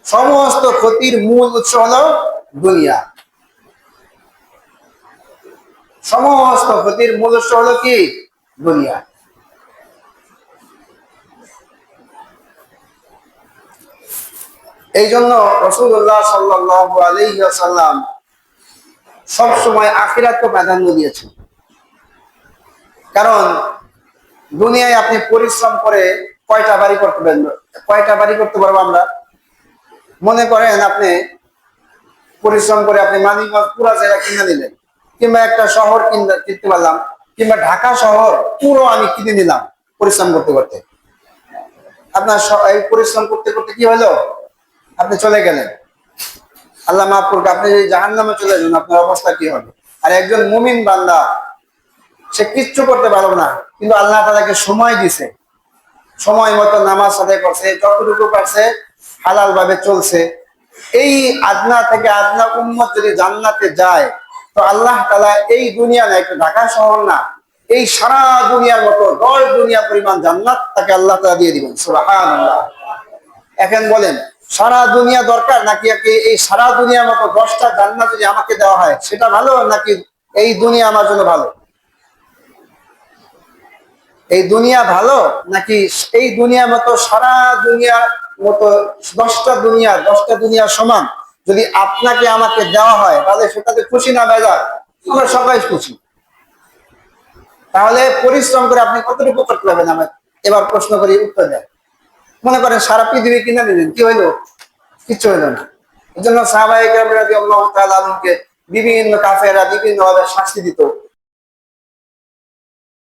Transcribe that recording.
সমস্ত ক্ষতির মূল উৎস হলো দুনিয়া। সমস্ত ক্ষতির মূল উৎস হলো কি? দুনিয়া। এই জন্য রাসূলুল্লাহ সাল্লাল্লাহু আলাইহি ওয়াসাল্লাম সবসময় আখিরাতকে প্রাধান্য দিয়েছেন। কারণ দুনিয়ায় আপনি পরিশ্রম করে কয়টা বাড়ি করতে পারবেন? কয়টা বাড়ি করতে পারবো আমরা? মনে করেন আপনি পরিশ্রম করে আপনি মানিকগঞ্জ পুরো জায়গা কিনে নিলেন, কিংবা একটা শহর কিনতে পারলাম, কিংবা ঢাকা শহর পুরো আমি কিনে নিলাম পরিশ্রম করতে করতে। আপনার এই পরিশ্রম করতে করতে কি হলো? আপনি চলে গেলেন, আল্লাহ মাফ করুক, আপনি যদি জাহান্নামে চলে যান আপনার অবস্থা কি হবে? আর একজন মুমিন বান্দা সে কিচ্ছু করতে পারবে না, কিন্তু আল্লাহ তাদেরকে সময় দিছে, সময় মতো নামাজ আদায় করছে, যতটুকু পারছে হালাল ভাবে চলছে। এই আদনা থেকে আদনা উম্মত যদি জান্নাতে যায়, তো আল্লাহ তাআলা এই দুনিয়া না, একটা ঢাকা শহর না, এই সারা দুনিয়ার মতো 10 দুনিয়া পরিমাণ জান্নাত তাকে আল্লাহ তাআলা দিয়ে দিবেন। সুবহানাল্লাহ। এখন বলেন, সারা দুনিয়া দরকার নাকি এই সারা দুনিয়ার মতো 10টা জান্নাত যদি আমাকে দেওয়া হয় সেটা ভালো, নাকি এই দুনিয়া আমার জন্য ভালো? এই দুনিয়া ভালো, নাকি এই দুনিয়ার মতো সারা দুনিয়ার মতো 10টা দুনিয়া সমান যদি আপনাকে আমাকে দেওয়া হয়, তাহলে সেটাতে খুশি না বেজার? আমরা সবাই খুশি। তাহলে পরিশ্রম করে আপনি কতটুকু করতে পারবেন? আমার এবার প্রশ্ন করি, উত্তর দেন। মনে করেন সারা পৃথিবী কিনে নিলেন, কি হইলো? কিচ্ছু হইলো না। এই জন্য সাহাবায়ে কেরাম রাদিয়াল্লাহু তাআলা আনহুকে বিভিন্ন কাফেররা বিভিন্ন ভাবে শাস্তি দিত।